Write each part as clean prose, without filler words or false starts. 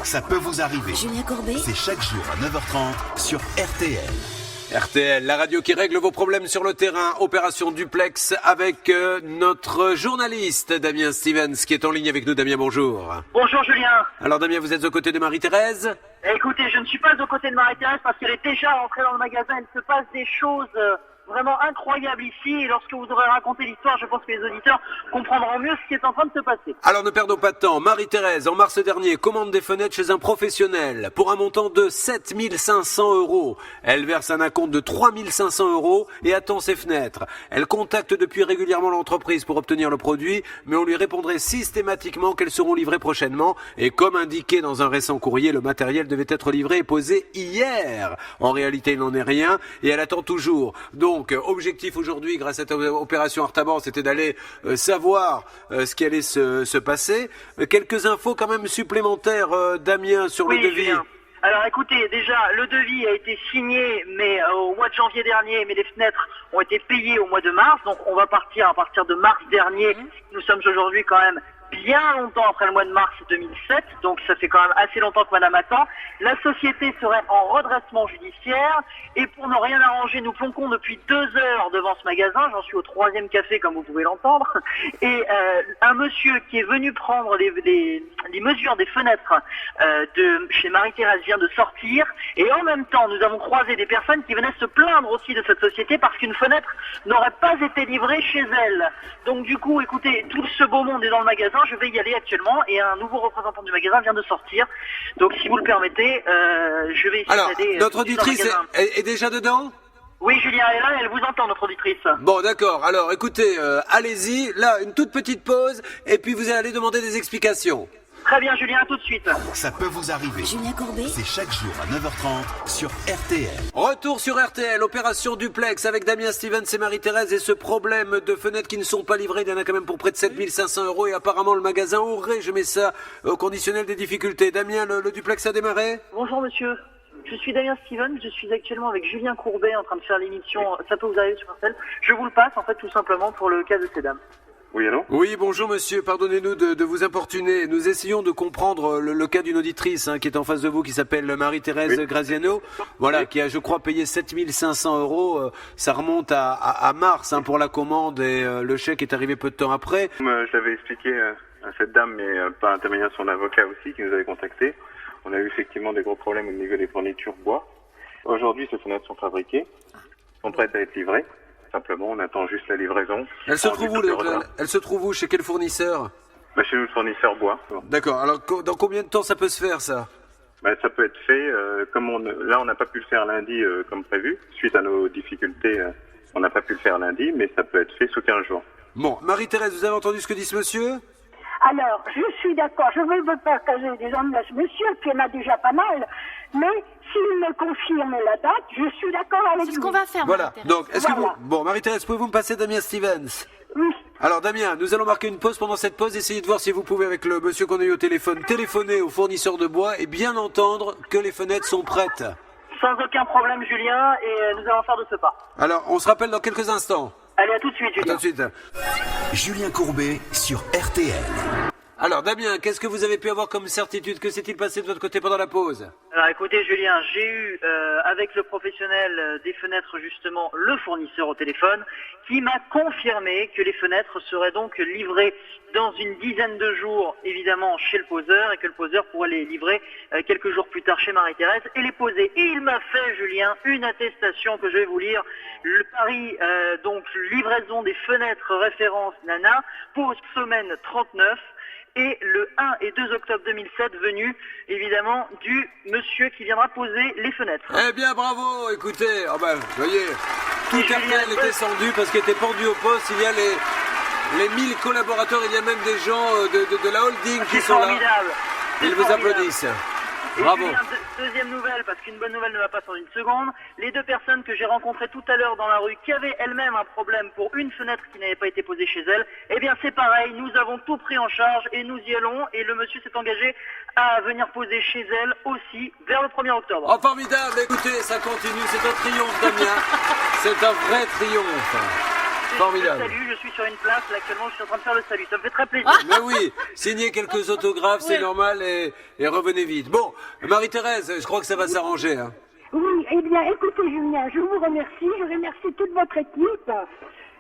Ça peut vous arriver. Julien Courbet, C'est chaque jour à 9h30 sur RTL. RTL, la radio qui règle vos problèmes sur le terrain. Opération Duplex avec notre journaliste Damien Stevens qui est en ligne avec nous. Damien, bonjour. Bonjour Julien. Alors Damien, vous êtes aux côtés de Marie-Thérèse ? Écoutez, je ne suis pas aux côtés de Marie-Thérèse parce qu'elle est déjà rentrée dans le magasin. Il se passe des choses vraiment incroyables ici. Et lorsque vous aurez raconté l'histoire, je pense que les auditeurs comprendront mieux ce qui est en train de se passer. Alors ne perdons pas de temps. Marie-Thérèse, en mars dernier, commande des fenêtres chez un professionnel pour un montant de 7 500 €. Elle verse un acompte de 3 500 € et attend ses fenêtres. Elle contacte depuis régulièrement l'entreprise pour obtenir le produit, mais on lui répondrait systématiquement qu'elles seront livrées prochainement. Et comme indiqué dans un récent courrier, le matériel devait être livré et posé hier. En réalité, il n'en est rien et elle attend toujours. Donc, objectif aujourd'hui, grâce à cette opération Artaban, c'était d'aller savoir ce qui allait se passer. Quelques infos quand même supplémentaires, Damien, sur le devis. Julien. Alors écoutez, déjà, le devis a été signé mais au mois de janvier dernier, mais les fenêtres ont été payées au mois de mars. Donc on va partir à partir de mars dernier. Nous sommes aujourd'hui quand même bien longtemps après le mois de mars 2007, donc ça fait quand même assez longtemps que madame attend. La société serait en redressement judiciaire et pour ne rien arranger, nous planquons depuis 2 heures devant ce magasin. J'en suis au 3e café comme vous pouvez l'entendre. Et un monsieur qui est venu prendre les mesures des fenêtres de chez Marie-Thérèse vient de sortir et en même temps nous avons croisé des personnes qui venaient se plaindre aussi de cette société parce qu'une fenêtre n'aurait pas été livrée chez elle. Donc du coup, écoutez, tout ce beau monde est dans le magasin. Je vais y aller actuellement et un nouveau représentant du magasin vient de sortir. Donc si vous le permettez, je vais essayer Alors, d'aller... notre auditrice est déjà dedans ? Oui, Julien est là et elle vous entend, notre auditrice. Bon, d'accord. Alors, écoutez, allez-y. Là, une toute petite pause et puis vous allez demander des explications. Très bien, Julien, à tout de suite. Ça peut vous arriver. Julien Courbet, C'est chaque jour à 9h30 sur RTL. Retour sur RTL, opération Duplex avec Damien Stevens et Marie-Thérèse et ce problème de fenêtres qui ne sont pas livrées. Il y en a quand même pour près de 7 500 € et apparemment le magasin aurait, je mets ça au conditionnel, des difficultés. Damien, le Duplex a démarré ? Bonjour monsieur, je suis Damien Stevens, je suis actuellement avec Julien Courbet en train de faire l'émission Ça peut vous arriver sur RTL. Je vous le passe en fait tout simplement pour le cas de ces dames. Oui, allô ? Oui, bonjour monsieur, pardonnez-nous de vous importuner. Nous essayons de comprendre le cas d'une auditrice qui est en face de vous, qui s'appelle Marie-Thérèse Graziano, voilà, qui a, je crois, payé 7 500 €. Ça remonte à mars pour la commande et le chèque est arrivé peu de temps après. Je l'avais expliqué à cette dame, mais par intermédiaire de son avocat aussi, qui nous avait contacté. On a eu effectivement des gros problèmes au niveau des fournitures bois. Aujourd'hui, ces fenêtres sont fabriquées, sont prêtes à être livrées. Simplement, on attend juste la livraison. Elle se trouve où, elle se trouve où? Chez quel fournisseur? Chez nous, le fournisseur bois. D'accord. Alors, dans combien de temps ça peut se faire, ça? Ça peut être fait. Là, on n'a pas pu le faire lundi comme prévu. Suite à nos difficultés, on n'a pas pu le faire lundi, mais ça peut être fait sous 15 jours. Bon, Marie-Thérèse, vous avez entendu ce que dit ce monsieur? Alors, je suis d'accord, je veux me partager des hommes de ce monsieur qui en a déjà pas mal, mais s'il me confirme la date, je suis d'accord avec lui. c'est ce qu'on va faire. Voilà. Marie-Thérèse. Donc, est-ce que Voilà. Bon, Marie-Thérèse, pouvez-vous me passer Damien Stevens? Oui. Alors, Damien, nous allons marquer une pause. Pendant cette pause, essayez de voir si vous pouvez, avec le monsieur qu'on a eu au téléphone, téléphoner au fournisseur de bois et bien entendre que les fenêtres sont prêtes. Sans aucun problème Julien et nous allons faire de ce pas. Alors, on se rappelle dans quelques instants. Allez, à tout de suite À tout Julien. de suite. Julien Courbet sur RTL. Alors, Damien, qu'est-ce que vous avez pu avoir comme certitude? Que s'est-il passé de votre côté pendant la pause? Alors écoutez Julien, j'ai eu avec le professionnel des fenêtres justement le fournisseur au téléphone qui m'a confirmé que les fenêtres seraient donc livrées dans une dizaine de jours évidemment chez le poseur et que le poseur pourrait les livrer quelques jours plus tard chez Marie-Thérèse et les poser. Et il m'a fait Julien une attestation que je vais vous lire. Le Paris donc livraison des fenêtres référence Nana pose semaine 39. Et le 1 et 2 octobre 2007, venu évidemment du monsieur qui viendra poser les fenêtres. Eh bien, bravo. Écoutez, vous voyez, tout Et RTL Julien, est descendu parce qu'il était pendu au poste. Il y a les 1000 collaborateurs, il y a même des gens de la holding qui C'est sont là. formidable. Ils C'est vous formidable. applaudissent. Et Bravo. Julien, deuxième nouvelle, parce qu'une bonne nouvelle ne va pas sans une seconde. Les 2 personnes que j'ai rencontrées tout à l'heure dans la rue, qui avaient elles-mêmes un problème pour une fenêtre qui n'avait pas été posée chez elles, eh bien c'est pareil, nous avons tout pris en charge et nous y allons. Et le monsieur s'est engagé à venir poser chez elle aussi vers le 1er octobre. Oh, formidable. Écoutez, ça continue. C'est un triomphe, Damien. C'est un vrai triomphe. Formidable. Le salut, je suis sur une place, là, actuellement, je suis en train de faire le salut. Ça me fait très plaisir. Mais oui, signez quelques autographes, c'est normal, et revenez vite. Bon, Marie-Thérèse, je crois que ça va s'arranger. Hein. Oui, eh bien, écoutez, Julien, je vous remercie. Je remercie toute votre équipe.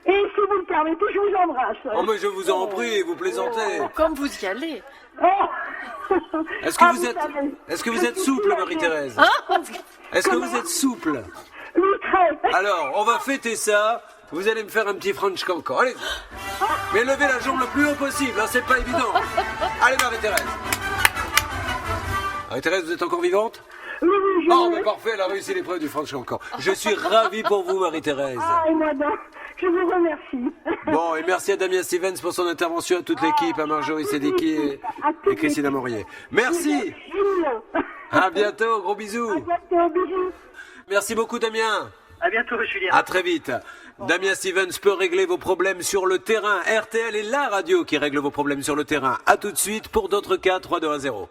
Et si vous me permettez, je vous embrasse. Oh, mais je vous en prie, vous plaisantez. Comme vous y allez. Oh. Est-ce que Ah, vous êtes, savez, est-ce que vous je êtes suis souple, soulagée. Marie-Thérèse? Est-ce que vous êtes souple? Oui, très. Alors, on va fêter ça. Vous allez me faire un petit French cancan. Allez. Mais levez la jambe le plus haut possible, hein, c'est pas évident. Allez, Marie-Thérèse. Marie-Thérèse, vous êtes encore vivante? Oui, oui, je... Oh, mais parfait, elle a réussi l'épreuve du French cancan. Je suis ravi pour vous, Marie-Thérèse. Ah, et moi donc, je vous remercie. Bon, et merci à Damien Stevens pour son intervention, à toute l'équipe, à Marjorie Sédiki et Christina Morier. Merci. Génial. À bientôt, gros bisous. À bientôt, bisous. Merci beaucoup, Damien. À bientôt, Julien. À très vite. Damien Stevens peut régler vos problèmes sur le terrain. RTL est la radio qui règle vos problèmes sur le terrain. À tout de suite pour d'autres cas 3-2-1-0.